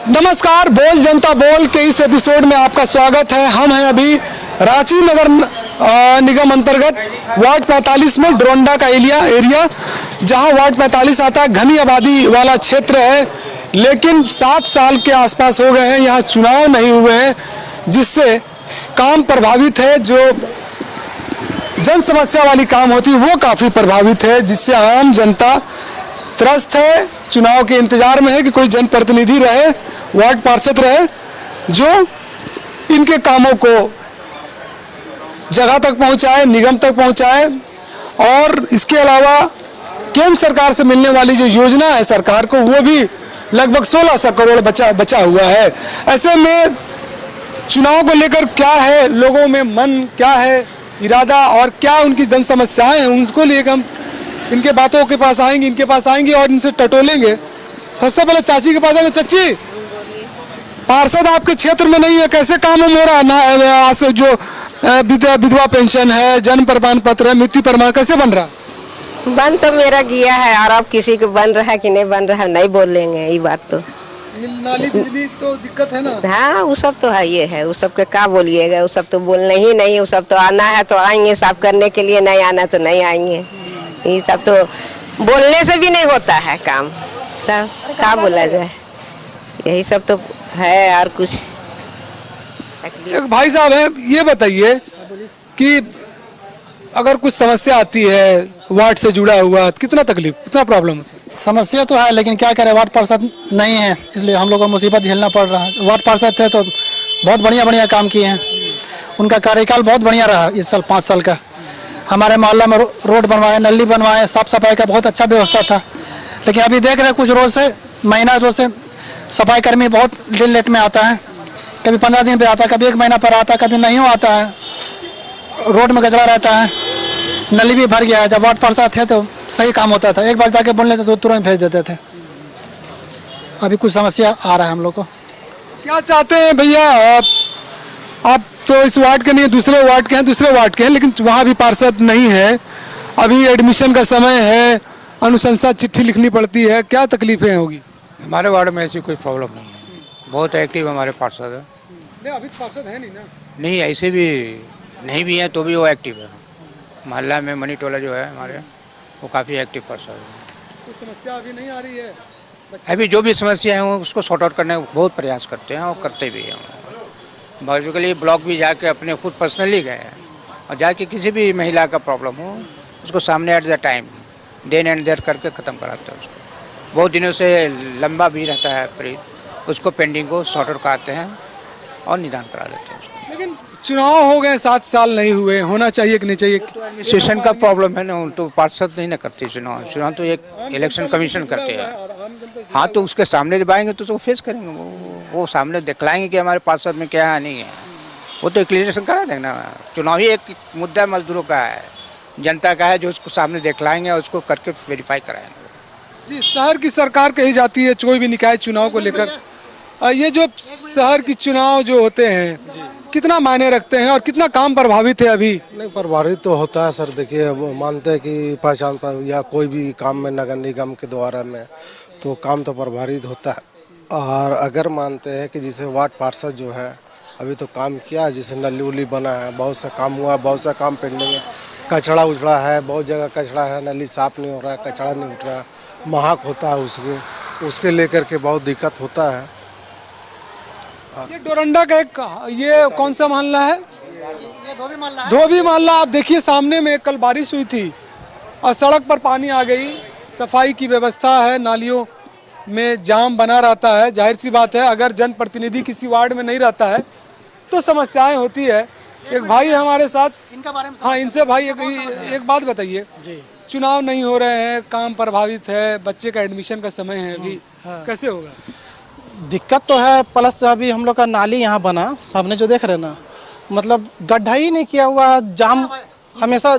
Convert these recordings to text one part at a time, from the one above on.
नमस्कार, बोल जनता बोल के इस एपिसोड में आपका स्वागत है। हम हैं अभी रांची नगर निगम अंतर्गत वार्ड 45 में डोरंडा का एरिया जहां वार्ड 45 आता है। घनी आबादी वाला क्षेत्र है, लेकिन 7 साल के आसपास हो गए हैं, यहाँ चुनाव नहीं हुए हैं, जिससे काम प्रभावित है। जो जन समस्या वाली काम होती है वो काफ़ी प्रभावित है, जिससे आम जनता त्रस्त है, चुनाव के इंतजार में है कि कोई जनप्रतिनिधि रहे, वार्ड पार्षद रहे, जो इनके कामों को जगह तक पहुंचाए, निगम तक पहुंचाए। और इसके अलावा केंद्र सरकार से मिलने वाली जो योजना है सरकार को, वो भी लगभग 1600 करोड़ बचा हुआ है। ऐसे में चुनाव को लेकर क्या है लोगों में मन, क्या है इरादा और क्या उनकी जन समस्याएं हैं, उसको लेकर हम इनके बातों के पास आएंगे, इनके पास आएंगे और इनसे टटोलेंगे। सबसे पहले चाची के पास आएंगे। चाची, पार्षद आपके क्षेत्र में नहीं है, कैसे काम हो रहा है ना? जो विधवा पेंशन है, जन्म प्रमाण पत्र है, मृत्यु प्रमाण कैसे बन रहा? बन तो मेरा गया है, और अब किसी को बन रहा है कि नहीं बन रहा है नहीं बोल लेंगे। ये बात तो नाली बिजली तो दिक्कत है ना? हाँ, वो सब तो है, ये है, वो सब के क्या बोलिएगा, वो सब तो बोलना ही नहीं। वो सब तो आना है तो आएंगे साफ करने के लिए, नहीं आना तो नहीं आएंगे। ये सब तो बोलने से भी नहीं होता है काम, तब क्या बोला जाए। यही सब तो है, और कुछ। एक भाई साहब है, ये बताइए कि अगर कुछ समस्या आती है वार्ड से जुड़ा हुआ, कितना तकलीफ, कितना प्रॉब्लम होता है? समस्या तो है, लेकिन क्या करें, वार्ड पार्षद नहीं है, इसलिए हम लोग को मुसीबत झेलना पड़ रहा है। वार्ड पार्षद थे तो बहुत बढ़िया काम किए हैं, उनका कार्यकाल बहुत बढ़िया रहा इस साल 5 साल का। हमारे मोहल्ला में रोड बनवाए, नली बनवाए, साफ सफाई का बहुत अच्छा व्यवस्था था। लेकिन अभी देख रहे हैं कुछ रोज से सफाई कर्मी बहुत लेट में आता है, कभी 15 दिन पे आता है, कभी 1 महीना पर आता है, कभी नहीं आता है। रोड में कचरा रहता है, नली भी भर गया है। जब वार्ड पार्षद थे तो सही काम होता था, एक बार जाके बोल लेते तो तुरंत भेज देते थे। अभी कुछ समस्या आ रहा है हम लोग को। क्या चाहते हैं भैया आप तो इस वार्ड के नहीं, दूसरे वार्ड के हैं, लेकिन वहाँ भी पार्षद नहीं है। अभी एडमिशन का समय है, अनुशंसा चिट्ठी लिखनी पड़ती है, क्या तकलीफें होगी? हमारे वार्ड में ऐसी कोई प्रॉब्लम नहीं है, बहुत एक्टिव हमारे पार्षद है। नहीं, अभी तो पार्षद है नहीं ना? नहीं, ऐसे भी नहीं भी है तो भी वो एक्टिव है। मोहल्ला में मनी टोला जो है हमारे, वो काफ़ी एक्टिव पार्षद है। कोई समस्या अभी नहीं आ रही है? अभी जो भी समस्या है उसको सॉर्ट आउट करने का बहुत प्रयास करते हैं और करते भी हैं। बेसिकली ब्लॉक भी जाके अपने खुद पर्सनली गए हैं और जाके किसी भी महिला का प्रॉब्लम हो उसको सामने at the time then and there करके ख़त्म कराते हैं। उसको बहुत दिनों से लंबा भी रहता है पीरियड, उसको पेंडिंग को सॉर्ट आउट कराते हैं और निदान करा देते हैं उसको। लेकिन चुनाव हो गए, 7 साल नहीं हुए, होना चाहिए कि नहीं चाहिए? एडमिनिस्ट्रेशन का प्रॉब्लम है ना, तो पार्षद नहीं ना करते चुनाव तो एक इलेक्शन कमीशन करते हैं। हाँ, तो उसके सामने जब आएंगे तो उसको फेस करेंगे, वो सामने दिखलाएंगे कि हमारे पार्षद में क्या है नहीं है, वो तो क्लियरेशन करा देंगे ना। चुनाव ही एक मुद्दा मजदूरों का है, जनता का है, जो उसको सामने दिखलाएंगे और उसको करके वेरीफाई कराएंगे। जी, शहर की सरकार कही जाती है कोई भी निकाय चुनाव को लेकर, ये जो शहर की चुनाव जो होते हैं कितना मायने रखते हैं और कितना काम प्रभावित है? अभी नहीं, प्रभावित तो होता है सर। देखिए, मानते हैं कि पहचान पर या कोई भी काम में नगर निगम के द्वारा में तो काम तो प्रभावित होता है। और अगर मानते हैं कि जैसे वार्ड पार्षद जो है अभी तो काम किया, जैसे नली उली बना है, बहुत सा काम हुआ, बहुत सा काम पेंडिंग है, कचरा उछड़ा है, बहुत जगह कचरा है, नली साफ नहीं हो रहा है, कचरा नहीं उठ रहा, महक होता है, उसके लेकर के बहुत दिक्कत होता है। ये डोरंडा का ये कौन सा मोहल्ला है? ये धोबी मोहल्ला। आप देखिए, सामने में कल बारिश हुई थी और सड़क पर पानी आ गई, सफाई की व्यवस्था है, नालियों में जाम बना रहता है। जाहिर सी बात है, अगर जनप्रतिनिधि किसी वार्ड में नहीं रहता है तो समस्याएं होती है। एक भाई है हमारे साथ, इनका बारे में हाँ, इनसे भाई एक बात बताइए। चुनाव नहीं हो रहे हैं, काम प्रभावित है, बच्चे का एडमिशन का समय है अभी, कैसे होगा? दिक्कत तो है, प्लस अभी हम लोग का नाली यहाँ बना सामने जो देख रहे हैं ना, मतलब गड्ढा ही नहीं किया हुआ, जाम हमेशा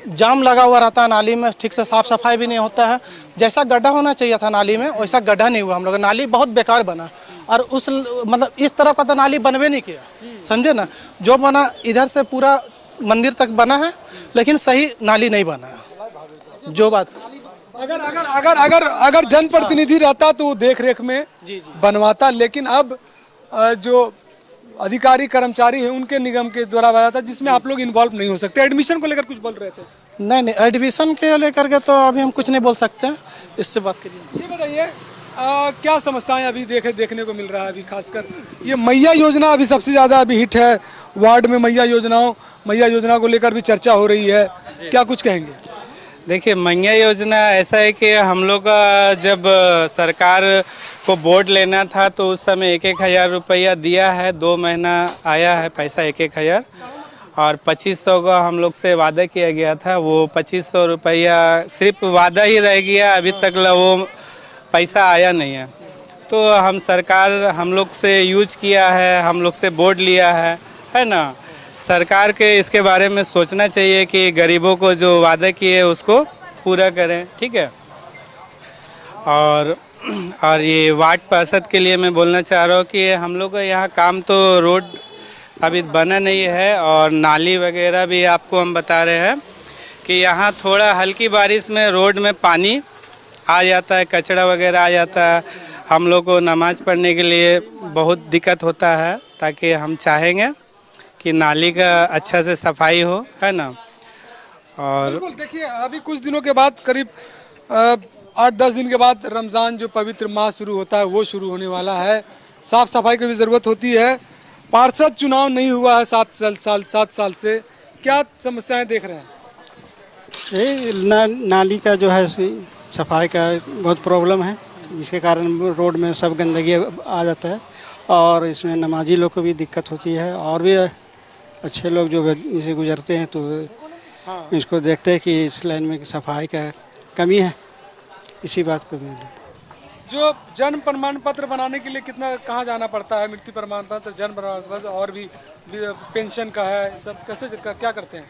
जाम लगा हुआ रहता है नाली में, ठीक से साफ सफाई भी नहीं होता है। जैसा गड्ढा होना चाहिए था नाली में वैसा गड्ढा नहीं हुआ। हम लोग नाली बहुत बेकार बना, और उस मतलब इस तरफ का तो नाली बनवे नहीं किया, समझे ना। जो बना इधर से पूरा मंदिर तक बना है, लेकिन सही नाली नहीं बना है। जो बात अगर अगर अगर अगर अगर जनप्रतिनिधि रहता तो वो देख रेख में बनवाता, लेकिन अब जो अधिकारी कर्मचारी है उनके निगम के द्वारा बनाया था, जिसमें आप लोग इन्वॉल्व नहीं हो सकते। एडमिशन को लेकर कुछ बोल रहे थे। नहीं नहीं, एडमिशन के लेकर के तो अभी हम कुछ नहीं बोल सकते हैं, इससे बात करिए। ये बताइए क्या समस्याएं अभी देखने को मिल रहा है? अभी खासकर ये मैया योजना अभी सबसे ज़्यादा अभी हिट है वार्ड में। मैया योजना को लेकर भी चर्चा हो रही है, क्या कुछ कहेंगे? देखिए, मैया योजना ऐसा है कि हम लोग का जब सरकार को बोर्ड लेना था तो उस समय 1,000 रुपया दिया है। 2 महीना आया है पैसा 1,000, और 2500 का हम लोग से वादा किया गया था। वो 2500 रुपया सिर्फ वादा ही रह गया, अभी तक वो पैसा आया नहीं है। तो हम सरकार हम लोग से यूज किया है, हम लोग से बोर्ड लिया है ना। सरकार के इसके बारे में सोचना चाहिए कि गरीबों को जो वादा किए उसको पूरा करें, ठीक है। और ये वार्ड पार्षद के लिए मैं बोलना चाह रहा हूँ कि हम लोग का यहाँ काम तो रोड अभी बना नहीं है, और नाली वगैरह भी आपको हम बता रहे हैं कि यहाँ थोड़ा हल्की बारिश में रोड में पानी आ जाता है, कचरा वगैरह आ जाता है। हम लोग को नमाज़ पढ़ने के लिए बहुत दिक्कत होता है, ताकि हम चाहेंगे कि नाली का अच्छा से सफाई हो, है ना। और बिल्कुल, देखिए अभी कुछ दिनों के बाद करीब 8-10 दिन के बाद रमज़ान जो पवित्र माह शुरू होता है वो शुरू होने वाला है। साफ़ सफाई की भी ज़रूरत होती है। पार्षद चुनाव नहीं हुआ है 7 साल से, क्या समस्याएं देख रहे हैं? ये नाली का जो है सफाई का बहुत प्रॉब्लम है, जिसके कारण रोड में सब गंदगी आ जाता है, और इसमें नमाजी लोग को भी दिक्कत होती है, और भी अच्छे लोग जो इसे गुजरते हैं तो इसको देखते हैं कि इस लाइन में सफाई का कमी है। इसी बात को मैं जो जन्म प्रमाण पत्र बनाने के लिए कहाँ जाना पड़ता है? मृत्यु प्रमाण पत्र, जन्म प्रमाण पत्र और भी पेंशन का है, सब कैसे क्या करते हैं?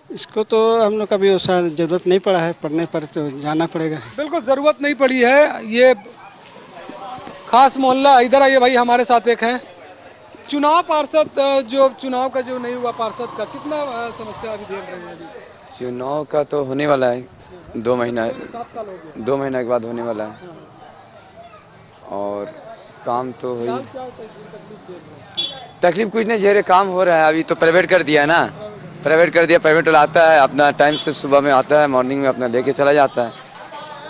इसको तो हम लोग कभी उसका ज़रूरत नहीं पड़ा है, पढ़ने पर तो जाना पड़ेगा। बिल्कुल ज़रूरत नहीं पड़ी है। ये खास मोहल्ला, इधर आइए भाई, हमारे साथ एक हैं चुनाव पार्षद। जो चुनाव का जो नहीं हुआ पार्षद का, कितना समस्या अभी देख रहे हैं? अभी चुनाव का तो होने वाला है 2 महीना, 7 साल हो गए। 2 महीने के बाद होने वाला है, और काम तो हो ही। तकलीफ कुछ नहीं झेले, काम हो रहा है। अभी तो प्राइवेट कर दिया है ना, प्राइवेट कर दिया। प्राइवेट वाला आता है अपना टाइम से, सुबह में आता है, मॉर्निंग में अपना लेके चला जाता है,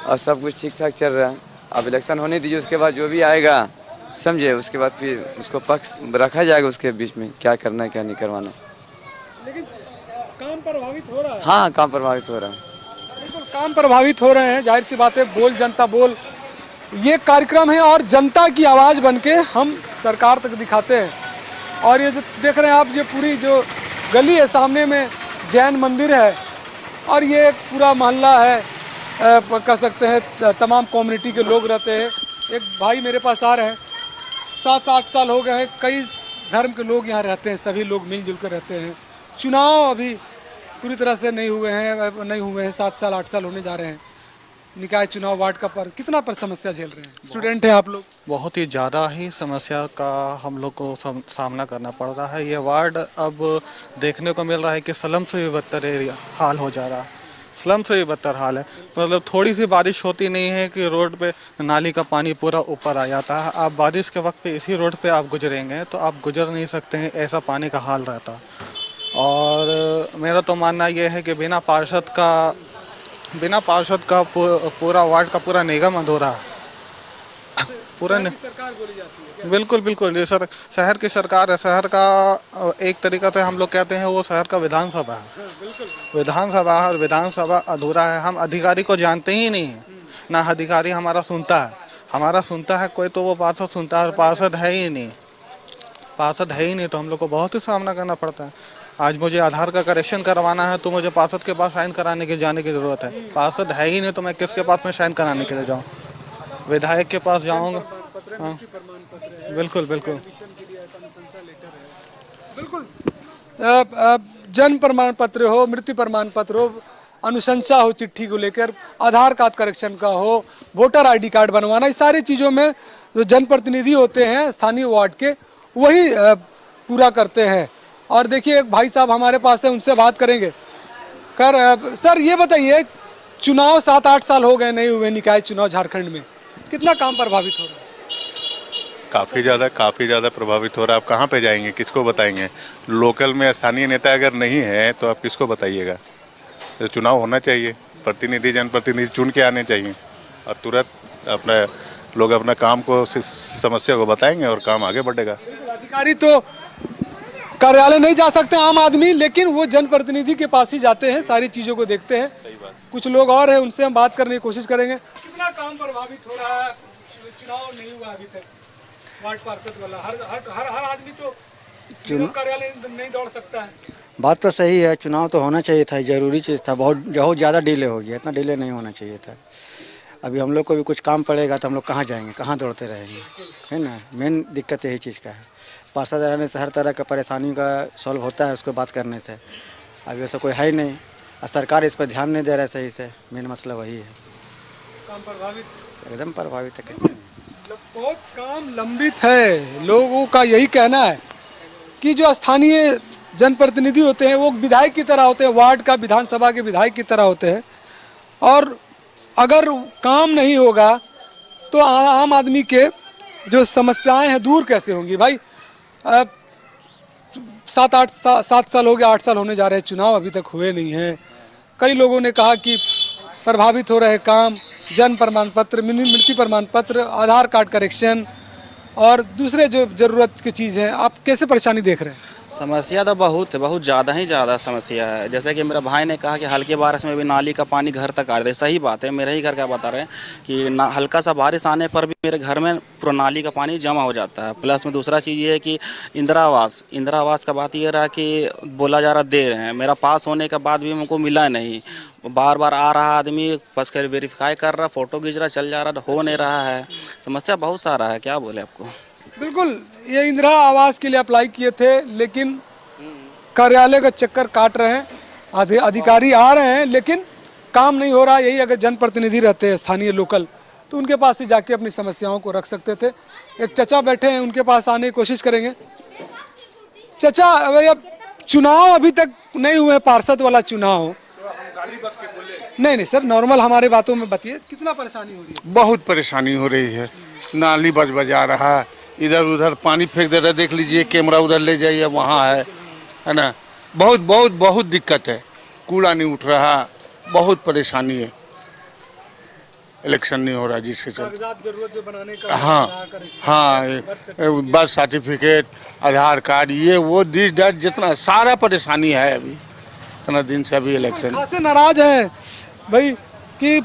और सब कुछ ठीक ठाक चल रहा है। अब इलेक्शन होने दीजिए, उसके बाद जो भी आएगा समझे, उसके बाद फिर उसको पक्ष रखा जाएगा, उसके बीच में क्या करना है क्या नहीं करवाना। लेकिन काम प्रभावित हो रहा है। हाँ, काम प्रभावित हो रहा है। बिल्कुल काम प्रभावित हो रहे हैं, जाहिर सी बात है। बोल जनता बोल ये कार्यक्रम है, और जनता की आवाज़ बनके हम सरकार तक दिखाते हैं। और ये जो देख रहे हैं आप, ये पूरी जो गली है, सामने में जैन मंदिर है, और ये पूरा मोहल्ला है, कह सकते हैं तमाम कम्युनिटी के लोग रहते हैं। एक भाई मेरे पास आ रहे हैं, 7-8 साल हो गए हैं, कई धर्म के लोग यहाँ रहते हैं, सभी लोग मिलजुल कर रहते हैं। चुनाव अभी पूरी तरह से नहीं हुए हैं, 7 साल 8 साल होने जा रहे हैं। निकाय चुनाव वार्ड का पर कितना पर समस्या झेल रहे हैं? स्टूडेंट हैं आप लोग? बहुत ही ज़्यादा ही समस्या का हम लोग को सामना करना पड़ रहा है। ये वार्ड अब देखने को मिल रहा है कि स्लम से भी बदतर एरिया हाल हो जा रहा है, स्लम से भी बदतर हाल है। मतलब थोड़ी सी बारिश होती नहीं है कि रोड पे नाली का पानी पूरा ऊपर आ जाता है। आप बारिश के वक्त पे इसी रोड पे आप गुजरेंगे तो आप गुजर नहीं सकते हैं, ऐसा पानी का हाल रहता। और मेरा तो मानना ये है कि बिना पार्षद का पूरा वार्ड का पूरा निगम अधूरा है। पूरा सरकार बोली जाती है। बिल्कुल बिल्कुल, ये शहर की सरकार है। शहर का एक तरीका से हम लोग कहते हैं वो शहर का विधानसभा है। विधानसभा और विधानसभा अधूरा है। हम अधिकारी को जानते ही नहीं है, ना अधिकारी हमारा सुनता है कोई तो वो पार्षद सुनता है, और पार्षद है ही नहीं तो हम लोग को बहुत ही सामना करना पड़ता है। आज मुझे आधार का करेक्शन करवाना है तो मुझे पार्षद के पास साइन कराने की जाने की ज़रूरत है। पार्षद है ही नहीं तो मैं किसके पास में साइन कराने के लिए जाऊँ? विधायक के पास जाऊँगा। हाँ बिल्कुल बिल्कुल बिल्कुल। जन्म प्रमाण पत्र हो, मृत्यु प्रमाण पत्र हो, अनुशंसा हो चिट्ठी को लेकर, आधार कार्ड करेक्शन का हो, वोटर आईडी कार्ड बनवाना, इस सारी चीज़ों में जो जनप्रतिनिधि होते हैं स्थानीय वार्ड के, वही पूरा करते हैं। और देखिए एक भाई साहब हमारे पास है, उनसे बात करेंगे। सर ये बताइए, चुनाव 7-8 साल हो गए नहीं हुए निकाय चुनाव झारखंड में, कितना काम प्रभावित हो रहा है? काफ़ी ज़्यादा प्रभावित हो रहा है। आप कहाँ पे जाएंगे, किसको बताएंगे? लोकल में स्थानीय नेता अगर नहीं है तो आप किसको बताइएगा? तो चुनाव होना चाहिए, प्रतिनिधि जनप्रतिनिधि चुन के आने चाहिए और तुरंत अपना लोग अपना काम को समस्या को बताएंगे और काम आगे बढ़ेगा। अधिकारी तो कार्यालय नहीं जा सकते आम आदमी, लेकिन वो जनप्रतिनिधि के पास ही जाते हैं, सारी चीज़ों को देखते हैं। कुछ लोग और हैं, उनसे हम बात करने की कोशिश करेंगे। कितना काम प्रभावित हो रहा है? चुनाव नहीं हुआ अभी तक, वार्ड पार्षद वाला हर आदमी तो कार्यालय नहीं दौड़ सकता है। बात तो सही है, चुनाव तो होना चाहिए था, जरूरी चीज़ था। बहुत ज़्यादा डिले हो गया, इतना डिले नहीं होना चाहिए था। अभी हम लोग को भी कुछ काम पड़ेगा तो हम लोग कहाँ जाएंगे, कहाँ दौड़ते रहेंगे, है ना। मेन दिक्कत यही चीज़ का है। पार्षद रहने से हर तरह का परेशानी का सॉल्व होता है उसको बात करने से। अभी ऐसा कोई है ही नहीं और सरकार इस पर ध्यान नहीं दे रहा है सही से। मेन मसला वही है। काम प्रभावित, एकदम प्रभावित है। कैसे बहुत काम लंबित है। लोगों का यही कहना है कि जो स्थानीय जनप्रतिनिधि होते हैं वो विधायक की तरह होते हैं, वार्ड का विधानसभा के विधायक की तरह होते हैं, और अगर काम नहीं होगा तो आम आदमी के जो समस्याएं हैं दूर कैसे होंगी भाई। 7 साल हो गए, 8 साल होने जा रहे हैं, चुनाव अभी तक हुए नहीं हैं। कई लोगों ने कहा कि प्रभावित हो रहे काम, जन्म प्रमाण पत्र, मृत्यु प्रमाण पत्र, आधार कार्ड करेक्शन और दूसरे जो ज़रूरत की चीज़ हैं। आप कैसे परेशानी देख रहे हैं? समस्या तो बहुत ज़्यादा ही ज़्यादा समस्या है। जैसे कि मेरा भाई ने कहा कि हल्के बारिश में भी नाली का पानी घर तक आ रहा है। सही बात है, मेरे ही घर का बता रहे हैं कि हल्का सा बारिश आने पर भी मेरे घर में पूरा नाली का पानी जमा हो जाता है। प्लस में दूसरा चीज़ ये है कि इंदिरा आवास का बात ये रहा कि बोला जा रहा दे रहे हैं, मेरा पास होने के बाद भी हमको मिला नहीं। बार बार आ रहा आदमी, बस कर वेरीफाई कर रहा, फ़ोटो खींच रहा, चल जा रहा, हो नहीं रहा है। समस्या बहुत सारा है, क्या बोले आपको। बिल्कुल, ये इंदिरा आवास के लिए अप्लाई किए थे, लेकिन कार्यालय का चक्कर काट रहे हैं। अधिकारी आ रहे हैं लेकिन काम नहीं हो रहा। यही अगर जनप्रतिनिधि रहते हैं स्थानीय लोकल तो उनके पास ही जाके अपनी समस्याओं को रख सकते थे। एक चचा बैठे हैं, उनके पास आने की कोशिश करेंगे। चचा, अब चुनाव अभी तक नहीं हुए, पार्षद वाला चुनाव। नहीं सर, नॉर्मल हमारे बातों में बताइए, कितना परेशानी हो रही है? बहुत परेशानी हो रही है। नाली बजा रहा है, इधर उधर पानी फेंक दे रहा है। देख लीजिए, कैमरा उधर ले जाइए, वहाँ है ना। बहुत दिक्कत है। कूड़ा नहीं उठ रहा, बहुत परेशानी है। इलेक्शन नहीं हो रहा जिसके चलते। जरूरत जो बनाने का, हाँ, बर्थ सर्टिफिकेट, आधार कार्ड, ये वो दिस डेट, जितना सारा परेशानी है अभी, इतना दिन से अभी इलेक्शन। खासे नाराज हैं भाई कि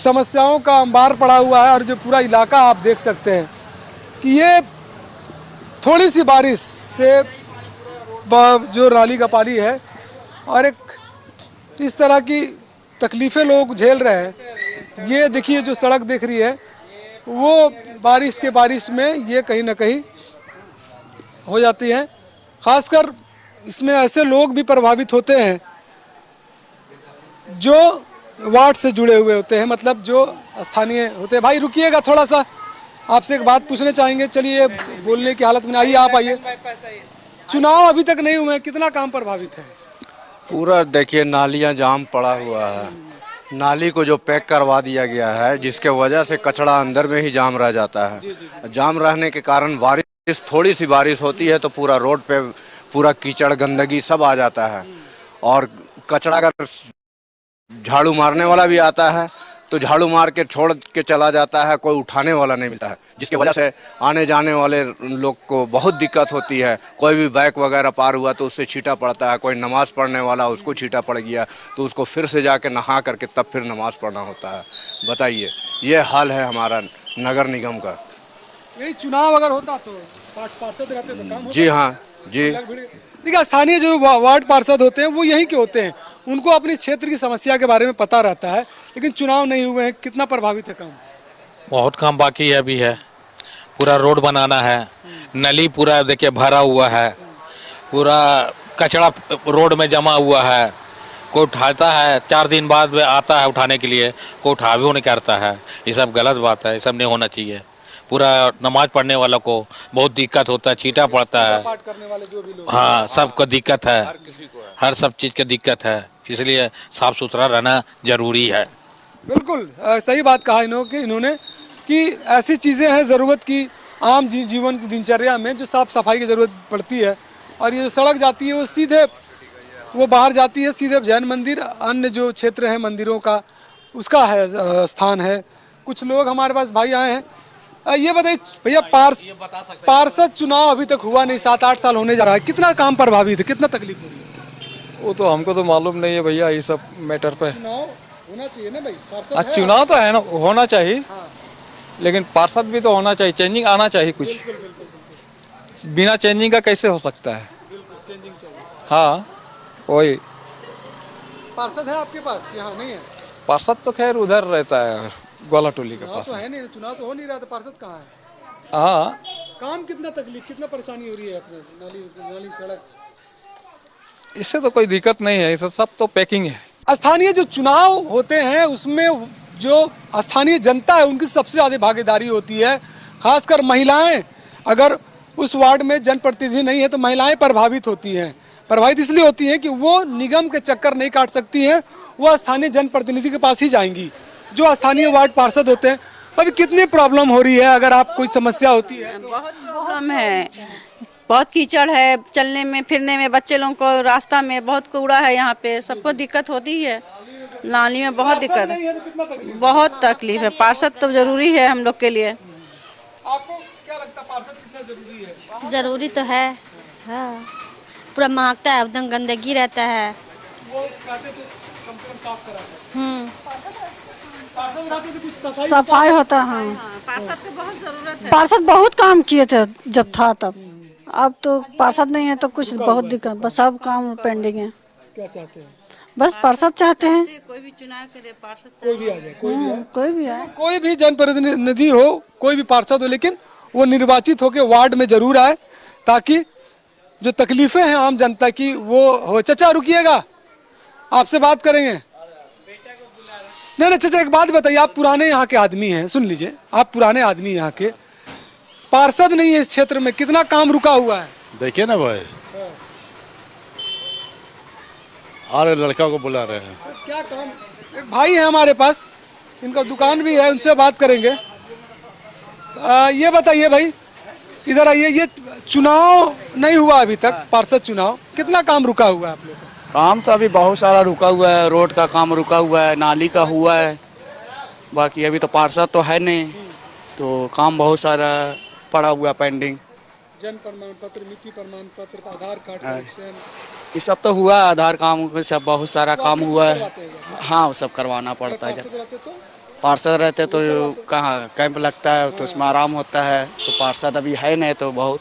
समस्याओं का अंबार पड़ा हुआ है, और जो पूरा इलाका आप देख सकते हैं कि ये थोड़ी सी बारिश से जो नाली का पानी है और एक इस तरह की तकलीफ़ें लोग झेल रहे हैं। ये देखिए, जो सड़क दिख रही है वो बारिश में ये कहीं ना कहीं हो जाती है। खासकर इसमें ऐसे लोग भी प्रभावित होते हैं जो वार्ड से जुड़े हुए होते हैं, मतलब जो स्थानीय होते हैं। भाई रुकिएगा, थोड़ा सा आपसे एक बात पूछने चाहेंगे। चलिए, बोलने की हालत में आइए, आप आइए। चुनाव अभी तक नहीं हुए, कितना काम प्रभावित है? पूरा देखिए, नालियां जाम पड़ा हुआ है। नाली को जो पैक करवा दिया गया है, जिसके वजह से कचरा अंदर में ही जाम रह जाता है। जाम रहने के कारण बारिश, थोड़ी सी बारिश होती है तो पूरा रोड पे पूरा कीचड़, गंदगी सब आ जाता है। और कचरा अगर झाड़ू मारने वाला भी आता है तो झाड़ू मार के छोड़ के चला जाता है, कोई उठाने वाला नहीं मिलता है, जिसकी वजह से आने जाने वाले लोग को बहुत दिक्कत होती है। कोई भी बाइक वगैरह पार हुआ तो उससे छींटा पड़ता है, कोई नमाज़ पढ़ने वाला, उसको छींटा पड़ गया तो उसको फिर से जाके नहा करके तब फिर नमाज़ पढ़ना होता है। बताइए, ये हाल है हमारा नगर निगम का। यही चुनाव अगर होता तो पार्षद रहते तो काम होता। जी हाँ जी। देखिए, स्थानीय जो वार्ड पार्षद होते हैं वो यहीं के होते हैं, उनको अपनी क्षेत्र की समस्या के बारे में पता रहता है, लेकिन चुनाव नहीं हुए हैं। कितना प्रभावित है काम? बहुत काम बाकी है, अभी है। पूरा रोड बनाना है, नली पूरा देखिए भरा हुआ है, पूरा कचरा रोड में जमा हुआ है। कोई उठाता है, 4 दिन बाद में आता है उठाने के लिए, कोई उठा भी नहीं करता है। ये सब गलत बात है, ये सब नहीं होना चाहिए। पूरा नमाज पढ़ने वालों को बहुत दिक्कत होता है, छींटा पड़ता है। पाठ करने वाले जो भी लोग, हाँ, सबको दिक्कत है, हर सब चीज़ की दिक्कत है। इसलिए साफ़ सुथरा रहना जरूरी है। बिल्कुल सही बात कहा इन्होंने कि ऐसी चीज़ें हैं ज़रूरत की आम जीवन की दिनचर्या में जो साफ़ सफाई की ज़रूरत पड़ती है। और ये जो सड़क जाती है वो सीधे वो बाहर जाती है, सीधे जैन मंदिर अन्य जो क्षेत्र है मंदिरों का उसका है स्थान है। कुछ लोग हमारे पास भाई आए हैं। ये बताइए भैया, पार्षद चुनाव अभी तक हुआ नहीं, 7-8 साल होने जा रहा है, कितना काम प्रभावित है, कितना तकलीफ हो रही है? वो तो हमको तो मालूम नहीं है भैया, ये सब मैटर पे। चुनाव होना चाहिए ना भाई, पार्षद है। चुनाव तो है ना, होना चाहिए, लेकिन पार्षद भी तो होना चाहिए, चेंजिंग आना चाहिए कुछ। बिना चेंजिंग का कैसे हो सकता है? चेंजिंग चाहिए। हाँ वही। पार्षद है आपके पास? यहाँ नहीं है पार्षद तो खैर उधर रहता है ग्वाला टोली के पास। तो है नहीं, चुनाव तो हो नहीं रहा, तो पार्षद कहाँ है? हाँ, काम कितना तकलीफ, कितना परेशानी हो रही है अपने नाली सड़क? इससे तो कोई दिक्कत नहीं है, इससे सब तो पैकिंग है। स्थानीय जो चुनाव होते हैं उसमें जो स्थानीय जनता है उनकी सबसे ज़्यादा भागीदारी होती है। खासकर महिलाएं, अगर उस वार्ड में जनप्रतिनिधि नहीं है तो महिलाएं प्रभावित होती हैं। प्रभावित इसलिए होती हैं कि वो निगम के चक्कर नहीं काट सकती हैं, वो स्थानीय जनप्रतिनिधि के पास ही जाएंगी जो स्थानीय वार्ड पार्षद होते हैं। अभी कितनी प्रॉब्लम हो रही है, अगर आप कोई समस्या होती है? बहुत प्रॉब्लम है, बहुत कीचड़ है, चलने में फिरने में, बच्चे लोगों को रास्ता में बहुत कूड़ा है, यहाँ पे सबको दिक्कत होती है। नाली में बहुत दिक्कत है, बहुत तकलीफ है। पार्षद तो जरूरी है हम लोग के लिए। आपको क्या लगता है पार्षद कितना जरूरी है? जरूरी तो है, हाँ। पूरा महकता है, एकदम गंदगी रहता है। वो कहते तो कम से कम साफ कराते हैं। पार्षद रहते तो कुछ सफाई होता है। हाँ, पार्षद को बहुत जरूरत है। पार्षद बहुत काम किए थे जब था तब, अब तो पार्षद नहीं है तो कुछ बहुत दिक्कत, बस सब काम पेंडिंग है। क्या चाहते हैं? बस पार्षद चाहते हैं, कोई भी चुनाव करे, पार्षद कोई भी आ जाए, कोई भी आए, कोई भी जनप्रतिनिधि हो, कोई भी पार्षद हो, लेकिन वो निर्वाचित होकर वार्ड में जरूर आए ताकि जो तकलीफें हैं आम जनता की वो हो। चचा रुकिएगा, आपसे बात करेंगे। नहीं चाचा, एक बात बताइए, आप पुराने यहाँ के आदमी हैं, सुन लीजिए, आप पुराने आदमी यहाँ के, पार्षद नहीं है इस क्षेत्र में, कितना काम रुका हुआ है? देखिए ना भाई, और लड़का को बुला रहे हैं। क्या काम? एक भाई है हमारे पास, इनका दुकान भी है, उनसे बात करेंगे। ये बताइए भाई, इधर आइए, ये चुनाव नहीं हुआ अभी तक, पार्षद चुनाव, कितना काम रुका हुआ है आप लोग का? काम तो अभी बहुत सारा रुका हुआ है, रोड का काम रुका हुआ है, नाली का हुआ है, बाकी अभी तो पार्षद तो है नहीं, तो काम बहुत सारा पड़ा हुआ पेंडिंग। जन प्रमाण पत्र, मिट्टी प्रमाण पत्र, आधार कार्ड कनेक्शन, ये सब तो हुआ, आधार काम सब बहुत सारा काम हुआ है। हाँ, वो सब करवाना पड़ता है। पार्षद रहते तो कहाँ कैंप लगता है तो उसमें आराम होता है, तो पार्षद अभी है नहीं तो बहुत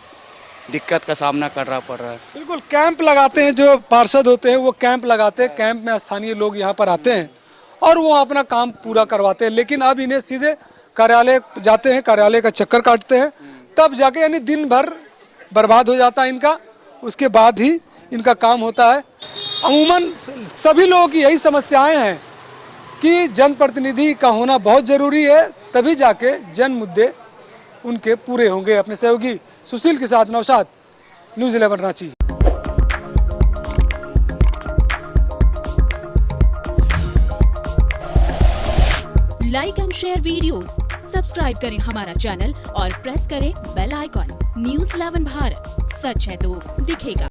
दिक्कत का सामना करना पड़ रहा है। बिल्कुल, कैंप लगाते हैं जो पार्षद होते हैं, वो कैंप लगाते हैं, कैंप में स्थानीय लोग यहाँ पर आते हैं और वो अपना काम पूरा करवाते हैं। लेकिन अब इन्हें सीधे कार्यालय जाते हैं, कार्यालय का चक्कर काटते हैं, तब जाके यानी दिन भर बर्बाद हो जाता है इनका, उसके बाद ही इनका काम होता है। अमूमन सभी लोगों की यही समस्याएं हैं कि जनप्रतिनिधि का होना बहुत ज़रूरी है, तभी जाके जन मुद्दे उनके पूरे होंगे। अपने सहयोगी सुशील के साथ Naushad, news 11 Ranchi. Like and share videos, subscribe करें हमारा चैनल और प्रेस करें बेल आइकॉन। न्यूज़ 11 भारत, सच है तो दिखेगा।